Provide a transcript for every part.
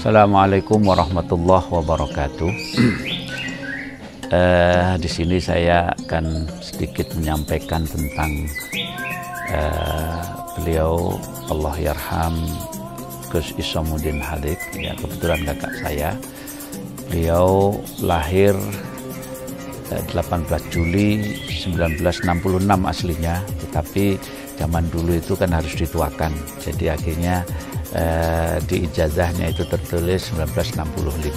Assalamualaikum warahmatullahi wabarakatuh. Di sini saya akan sedikit menyampaikan tentang beliau Allahyarham Gus Isamuddin Halik, ya, kebetulan kakak saya. Beliau lahir 18 Juli 1966 aslinya, tetapi zaman dulu itu kan harus dituakan, jadi akhirnya di ijazahnya itu tertulis 1965.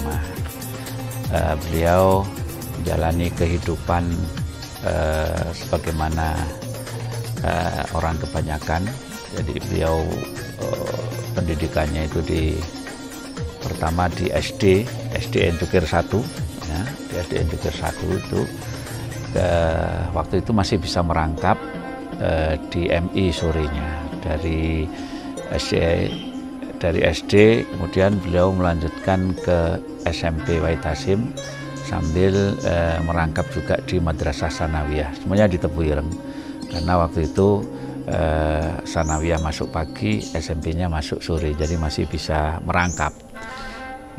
Beliau menjalani kehidupan sebagaimana orang kebanyakan. Jadi beliau pendidikannya itu pertama di SD Endukir 1, ya, di SD Endukir 1 itu waktu itu masih bisa merangkap di MI sorenya dari SD, kemudian beliau melanjutkan ke SMP Wahid Hasim sambil merangkap juga di Madrasah Sanawiyah, semuanya di Tebu Ireng, karena waktu itu Sanawiyah masuk pagi, SMP-nya masuk sore, jadi masih bisa merangkap.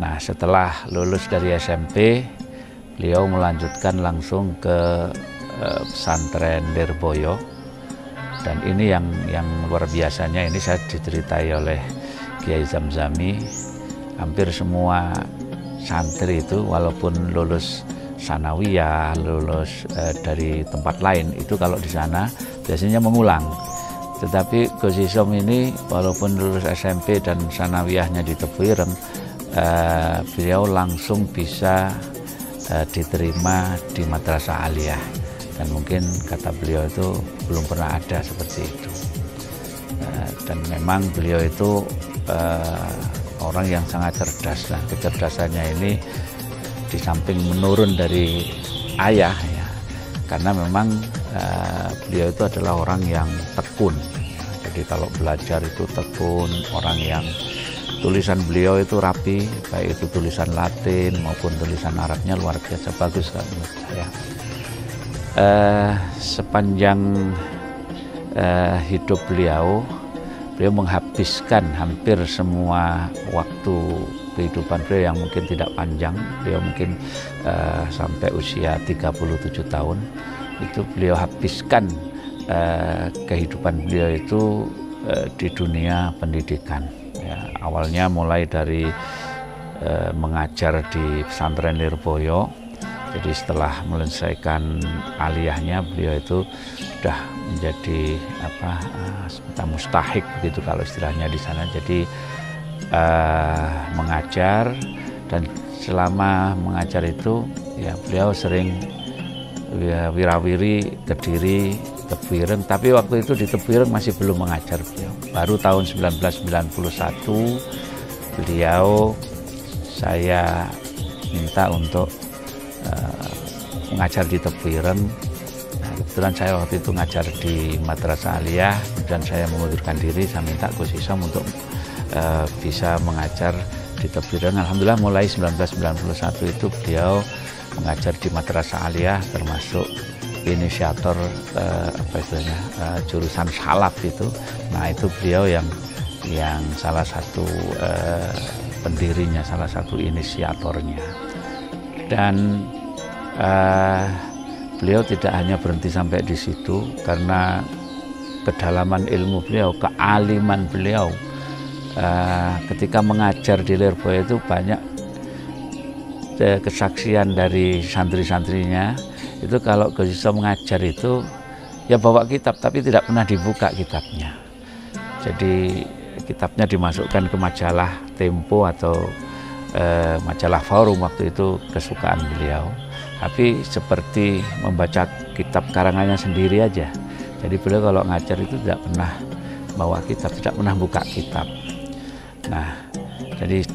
Nah, setelah lulus dari SMP, beliau melanjutkan langsung ke pesantren Lirboyo, dan ini yang luar biasanya, ini saya diceritai oleh Kiai Zamzami, hampir semua santri itu walaupun lulus Sanawiyah, lulus dari tempat lain, itu kalau di sana biasanya mengulang. Tetapi Gus Isom ini walaupun lulus SMP dan Sanawiyahnya di Tebu Ireng, beliau langsung bisa diterima di Madrasah Aliyah, dan mungkin kata beliau itu belum pernah ada seperti itu. Dan memang beliau itu orang yang sangat cerdas. Nah, kecerdasannya ini di samping menurun dari ayah, ya, karena memang beliau itu adalah orang yang tekun. Jadi kalau belajar itu tekun, orang yang tulisan beliau itu rapi, baik itu tulisan Latin maupun tulisan Arabnya luar biasa bagus kan menurut saya. Sepanjang hidup beliau menghabiskan hampir semua waktu kehidupan beliau yang mungkin tidak panjang. Beliau mungkin sampai usia 37 tahun itu beliau habiskan kehidupan beliau itu di dunia pendidikan. Ya, awalnya mulai dari mengajar di pesantren Lirboyo. Jadi setelah menyelesaikan aliyahnya, beliau itu sudah menjadi mustahik begitu kalau istilahnya di sana. Jadi mengajar, dan selama mengajar itu ya beliau sering wirawiri Kediri, Tebu Ireng, tapi waktu itu di Tebu Ireng masih belum mengajar beliau. Baru tahun 1991 beliau saya minta untuk mengajar di Tebu Ireng. Nah, kebetulan saya waktu itu ngajar di Madrasah Aliyah, dan saya mengundurkan diri, saya minta Gus Isom untuk bisa mengajar di Tebu Ireng. Alhamdulillah mulai 1991 itu beliau mengajar di Madrasah Aliyah, termasuk inisiator jurusan salaf itu. Nah, itu beliau yang salah satu pendirinya, salah satu inisiatornya. Dan beliau tidak hanya berhenti sampai di situ, karena kedalaman ilmu beliau, kealiman beliau, ketika mengajar di Lirboyo itu banyak kesaksian dari santri-santrinya. Itu kalau Gus Isom mengajar itu ya bawa kitab, tapi tidak pernah dibuka kitabnya. Jadi kitabnya dimasukkan ke majalah Tempo atau majalah Forum, waktu itu kesukaan beliau, tapi seperti membaca kitab karangannya sendiri aja. Jadi beliau kalau ngajar itu tidak pernah bawa kitab, tidak pernah buka kitab. Nah, jadi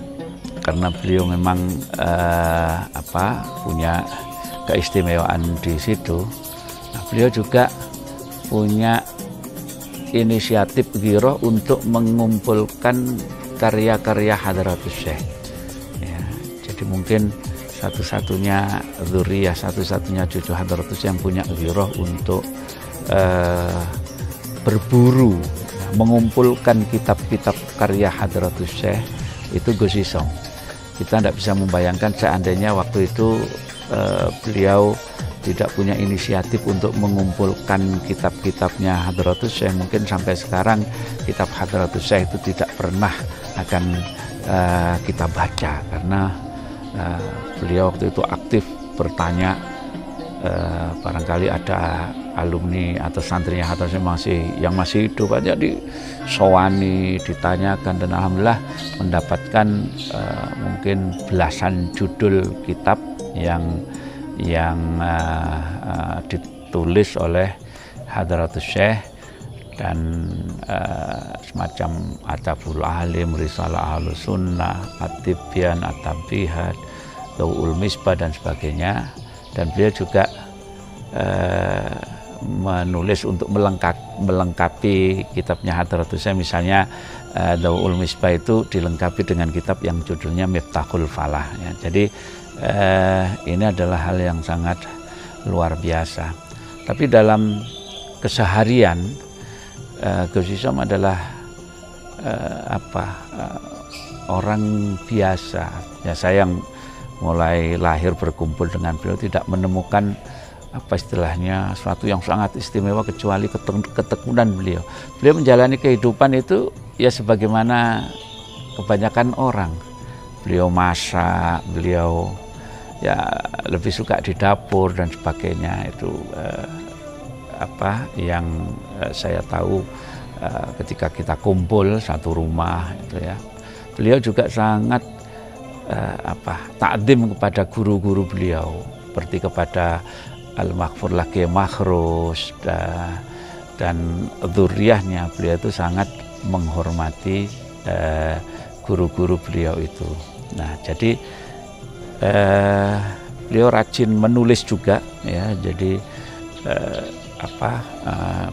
karena beliau memang punya keistimewaan di situ, nah, beliau juga punya inisiatif giroh untuk mengumpulkan karya-karya Hadratus Syekh. Jadi mungkin satu-satunya dzurriyyah, satu-satunya cucu Hadratus yang punya giroh untuk berburu mengumpulkan kitab-kitab karya Hadratus Syekh itu Gus Isom. kita tidak bisa membayangkan seandainya waktu itu beliau tidak punya inisiatif untuk mengumpulkan kitab-kitabnya Hadratus Syekh. Mungkin sampai sekarang kitab Hadratus Syekh itu tidak pernah akan kita baca, karena beliau waktu itu aktif bertanya. Barangkali ada alumni atau santrinya atau yang masih hidup aja disowani, ditanyakan, dan alhamdulillah mendapatkan mungkin belasan judul kitab yang ditulis oleh Hadratus Syekh, dan semacam Adabul Alim, Risalah Ahlus Sunnah, At-Tibyan, At-Tabihat, Dawul Misbah, dan sebagainya. Dan beliau juga menulis untuk melengkapi kitabnya Hadratus Syekh. Misalnya Dawul Misbah itu dilengkapi dengan kitab yang judulnya Miftahul Falah, ya. Jadi ini adalah hal yang sangat luar biasa. Tapi dalam keseharian Gus Hisham adalah orang biasa. Ya, saya yang mulai lahir berkumpul dengan beliau tidak menemukan apa istilahnya sesuatu yang sangat istimewa kecuali ketekunan beliau. Beliau menjalani kehidupan itu ya sebagaimana kebanyakan orang. Beliau masak, beliau ya lebih suka di dapur dan sebagainya. Itu yang saya tahu ketika kita kumpul satu rumah itu ya. Beliau juga sangat ta'zim kepada guru-guru beliau, seperti kepada Al-Maghfur Laki Makhrus dan dzurriyyahnya. Beliau itu sangat menghormati guru-guru beliau itu. Nah, jadi beliau rajin menulis juga, ya. Jadi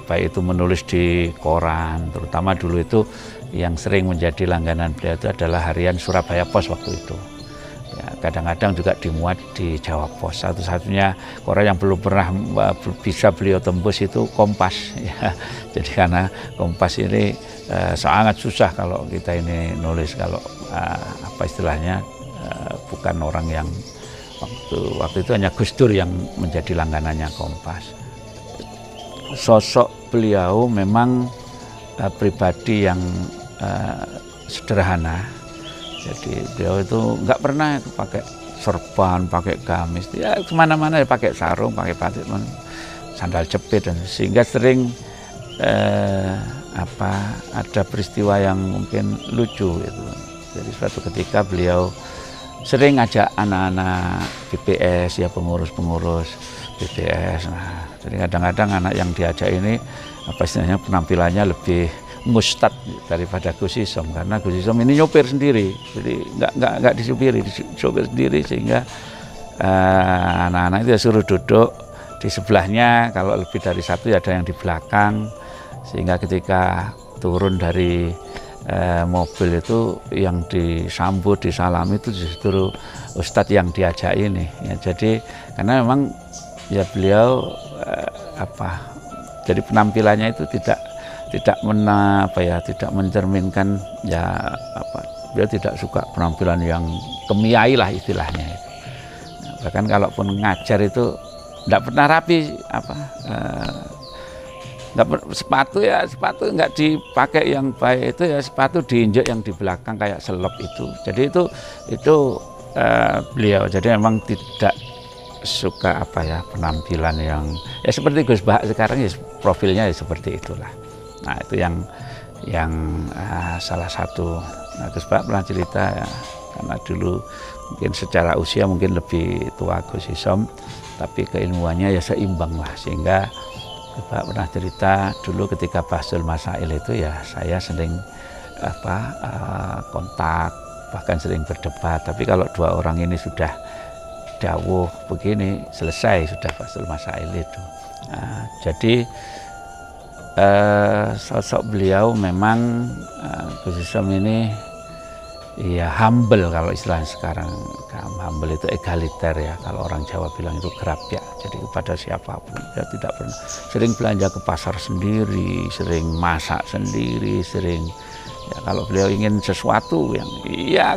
baik itu menulis di koran, terutama dulu itu yang sering menjadi langganan beliau itu adalah harian Surabaya Pos waktu itu. Ya, kadang-kadang juga dimuat di Jawa Pos. Satu-satunya koran yang belum pernah bisa beliau tembus itu Kompas. Ya. Jadi karena Kompas ini sangat susah kalau kita ini nulis, kalau istilahnya bukan orang yang waktu itu hanya Gus Dur yang menjadi langganannya Kompas. Sosok beliau memang pribadi yang sederhana. Jadi beliau itu nggak pernah pakai sorban, pakai gamis, ya kemana-mana pakai sarung, pakai batik, sandal jepit, dan sehingga sering ada peristiwa yang mungkin lucu itu. Jadi suatu ketika beliau sering ngajak anak-anak BPS, ya pengurus-pengurus BPS. Nah, jadi kadang-kadang anak yang diajak ini istilahnya penampilannya lebih mustad daripada Gus Hisham, karena Gus Hisham ini nyopir sendiri, jadi nggak disupiri, disopir sendiri, sehingga anak-anak itu suruh duduk di sebelahnya, kalau lebih dari satu ya ada yang di belakang, sehingga ketika turun dari mobil itu yang disambut, disalami itu justru Ustadz yang diajak ini, ya. Jadi karena memang ya beliau jadi penampilannya itu tidak mencerminkan beliau tidak suka penampilan yang kemiai lah istilahnya. Bahkan kalaupun ngajar itu tidak pernah rapi, sepatu nggak dipakai yang baik, itu ya sepatu diinjek yang di belakang kayak selop itu. Jadi itu beliau jadi memang tidak suka penampilan yang ya seperti Gus Bahak sekarang, ya profilnya ya seperti itulah. Nah, itu yang salah satu. Nah, Gus Bahak pernah cerita, ya, karena dulu mungkin secara usia mungkin lebih tua Gus Hisham, tapi keilmuannya ya seimbang lah, sehingga Gus Bahak pernah cerita dulu ketika Bahsul Masail itu ya saya sering kontak, bahkan sering berdebat. Tapi kalau dua orang ini sudah dawuh begini, selesai sudah Bahsul Masail itu. Nah, jadi sosok beliau memang Gus Hisham ini ya humble, kalau istilah sekarang. Humble itu egaliter, ya, kalau orang Jawa bilang itu gerabyak, jadi kepada siapapun ya tidak pernah. Sering belanja ke pasar sendiri, sering masak sendiri, sering kalau beliau ingin sesuatu yang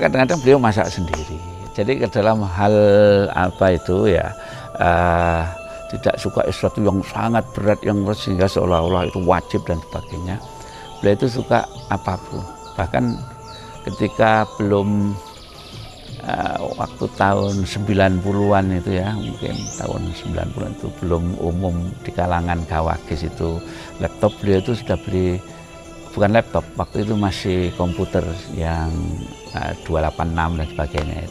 kadang-kadang beliau masak sendiri. Jadi ke dalam hal apa itu ya tidak suka sesuatu yang sangat berat yang sehingga seolah-olah itu wajib dan sebagainya. Beliau itu suka apapun. Bahkan ketika belum waktu tahun 90-an itu ya, mungkin tahun 90-an itu belum umum di kalangan Kawagis itu laptop, beliau itu sudah beli, bukan laptop, waktu itu masih komputer yang 286 dan sebagainya.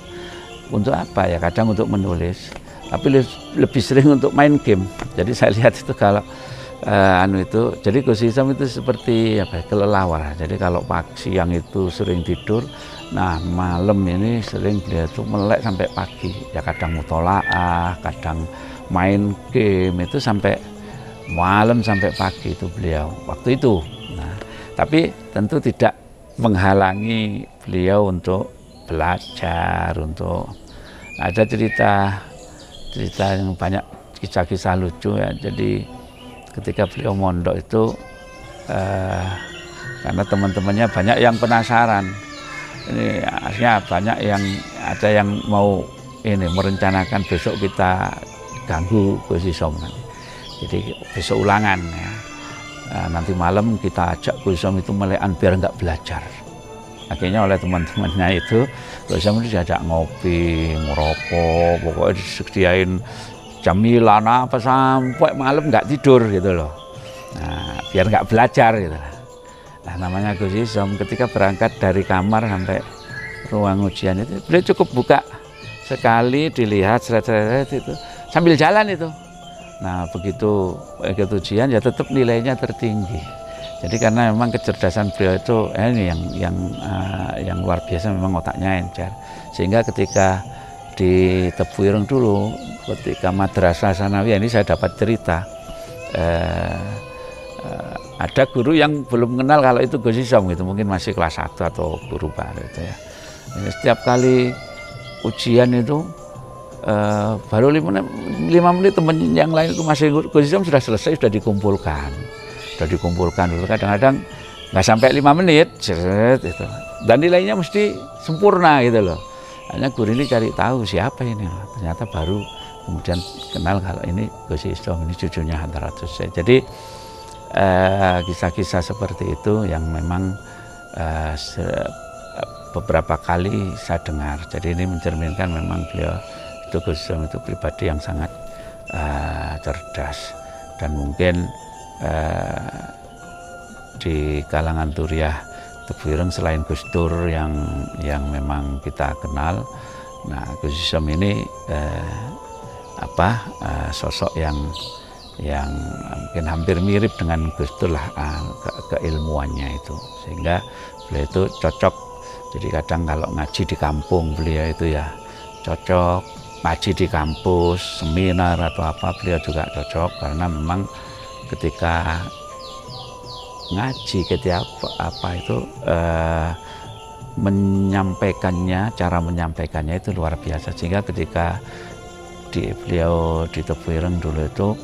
Untuk apa ya? Kadang untuk menulis, tapi lebih sering untuk main game. Jadi saya lihat itu kalau jadi Gus Isom itu seperti apa, kelelawar. Jadi kalau siang itu sering tidur, nah malam ini sering beliau itu melek sampai pagi. Ya kadang mutolaah, kadang main game itu sampai malam sampai pagi itu beliau waktu itu. Nah, tapi tentu tidak menghalangi beliau untuk belajar, untuk ada cerita yang banyak, kisah-kisah lucu ya. Jadi ketika beliau mondok itu karena teman-temannya banyak yang penasaran, ini akhirnya banyak yang ada yang mau merencanakan besok kita ganggu Gus Isom nanti. Jadi besok ulangan ya. Nanti malam kita ajak Gus Isom itu melekan biar nggak belajar. Akhirnya oleh teman-temannya itu Gus Isom itu diajak ngopi, ngerokok, pokoknya disediain camilan apa sampai malam nggak tidur gitu loh. Nah, biar nggak belajar gitu. Nah, namanya Gus Isom ketika berangkat dari kamar sampai ruang ujian itu beliau cukup buka sekali, dilihat seret-seret itu sambil jalan itu. Nah, begitu ujian ya tetap nilainya tertinggi. Jadi karena memang kecerdasan beliau itu ini yang luar biasa, memang otaknya encer. Sehingga ketika di Tebu Ireng dulu, ketika Madrasah Sanawiyah ini saya dapat cerita, ada guru yang belum kenal kalau itu Gus Isom gitu, mungkin masih kelas 1 atau guru baru itu ya. Setiap kali ujian itu baru 5 menit teman yang lain itu masih Gus Isom sudah selesai, sudah dikumpulkan dulu, kadang-kadang nggak sampai 5 menit gitu. Dan nilainya mesti sempurna gitu loh. Hanya guru ini cari tahu siapa ini, ternyata baru kemudian kenal kalau ini Gus Isom, ini cucunya Hadratus Syekh. Jadi kisah-kisah seperti itu yang memang beberapa kali saya dengar. Jadi ini mencerminkan memang beliau itu, Gus Isom itu pribadi yang sangat cerdas, dan mungkin di kalangan Turiah Tebu Ireng selain Gus Dur yang memang kita kenal, nah Gus Isom ini sosok yang mungkin hampir mirip dengan Gus Dur lah keilmuannya itu, sehingga beliau itu cocok. Jadi kadang kalau ngaji di kampung beliau itu ya cocok, ngaji di kampus, seminar atau apa beliau juga cocok, karena memang ketika ngaji ketika menyampaikannya, cara menyampaikannya itu luar biasa, sehingga ketika beliau di Tebu Ireng dulu itu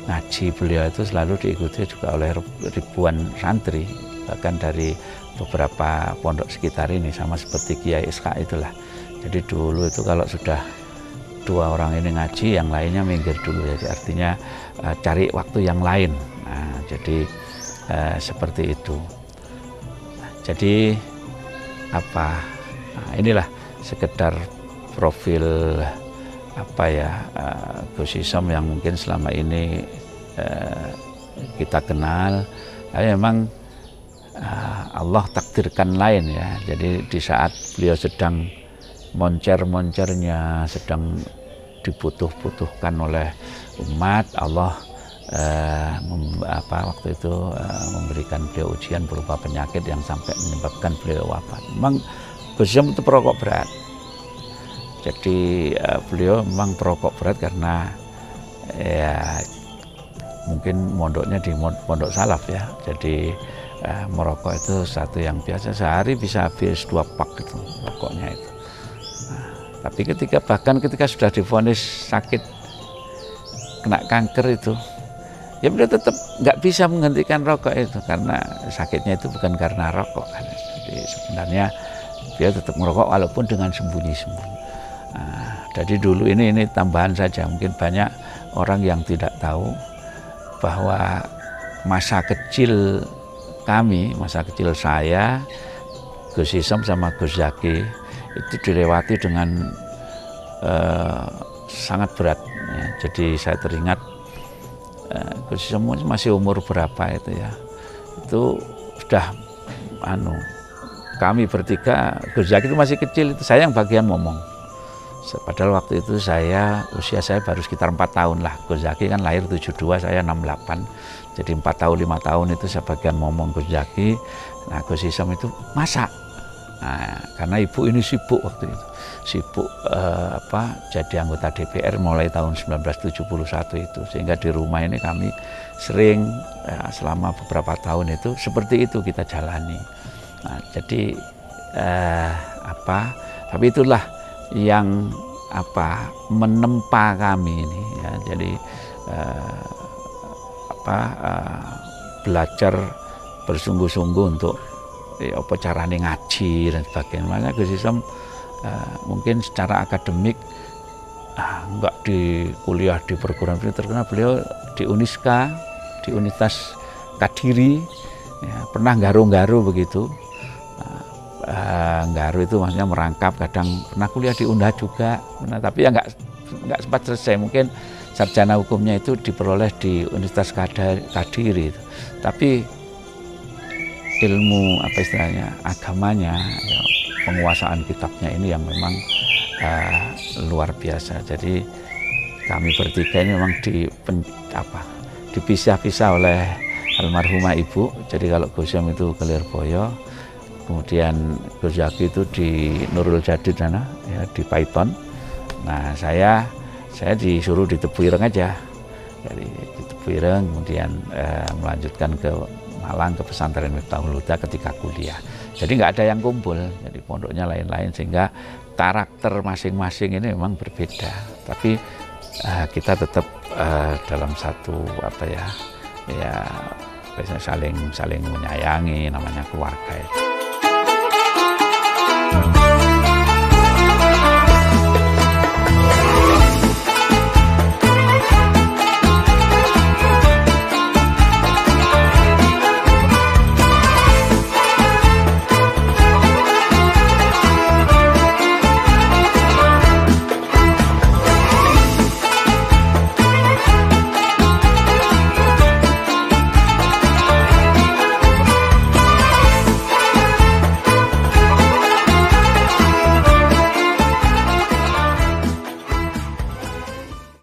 ngaji beliau itu selalu diikuti juga oleh ribuan santri, bahkan dari beberapa pondok sekitar ini, sama seperti Kiai Ishak itulah. Jadi dulu itu kalau sudah 2 orang ini ngaji, yang lainnya minggir dulu, jadi artinya cari waktu yang lain. Nah, jadi seperti itu. Jadi inilah sekedar profil Gus Isom yang mungkin selama ini kita kenal. Tapi memang Allah takdirkan lain ya. Jadi di saat beliau sedang moncer-moncernya, sedang dibutuhkan oleh umat, Allah waktu itu memberikan beliau ujian berupa penyakit yang sampai menyebabkan beliau wafat. Memang Gus Isom itu perokok berat. Jadi beliau memang perokok berat karena ya mungkin mondoknya di pondok salaf ya. Jadi merokok itu satu yang biasa, sehari bisa habis 2 pak gitu rokoknya itu. Tapi bahkan ketika sudah divonis sakit kena kanker itu ya beliau tetap nggak bisa menghentikan rokok itu, karena sakitnya itu bukan karena rokok kan. Jadi sebenarnya dia tetap merokok walaupun dengan sembunyi-sembunyi. Nah, jadi dulu ini tambahan saja, mungkin banyak orang yang tidak tahu bahwa masa kecil kami, masa kecil saya, Gus Isom sama Gus Zaki itu dilewati dengan sangat berat. Ya. Jadi saya teringat Gus Isom masih umur berapa itu ya, itu sudah kami bertiga, Gus Zaki itu masih kecil, itu saya yang bagian ngomong. Padahal waktu itu usia saya baru sekitar 4 tahun lah. Gus Zaki kan lahir 72, saya 68. Jadi 4 tahun, 5 tahun itu saya bagian ngomong Gus Zaki. Nah Gus Isom itu masak. Nah, karena ibu ini sibuk waktu itu. Sibuk jadi anggota DPR mulai tahun 1971 itu. Sehingga di rumah ini kami sering selama beberapa tahun itu seperti itu kita jalani. Nah, jadi tapi itulah yang menempa kami ini ya. Jadi belajar bersungguh-sungguh untuk caranya ngaji dan sebagainya. Makanya Gus Isom mungkin secara akademik enggak di kuliah di perguruan tinggi terkenal, beliau di Uniska, di Universitas Kadiri ya, pernah nggaru begitu. Nggaru itu maksudnya merangkap, kadang pernah kuliah di Undha juga, tapi ya nggak sempat selesai. Mungkin sarjana hukumnya itu diperoleh di Universitas Kadiri itu. Tapi ilmu agamanya ya, penguasaan kitabnya ini yang memang luar biasa. Jadi kami bertiga ini memang dipisah-pisah oleh almarhumah ibu. Jadi kalau Gus Isom itu ke Lirboyo, kemudian Gus Zaki itu di Nurul Jadid sana ya, di Paiton. Nah saya disuruh di Tebuireng aja. Jadi di Tebuireng kemudian melanjutkan ke Malang ke pesantren Miftahul Huda ketika kuliah. Jadi nggak ada yang kumpul, jadi pondoknya lain-lain sehingga karakter masing-masing ini memang berbeda. Tapi kita tetap dalam satu saling menyayangi, namanya keluarga itu.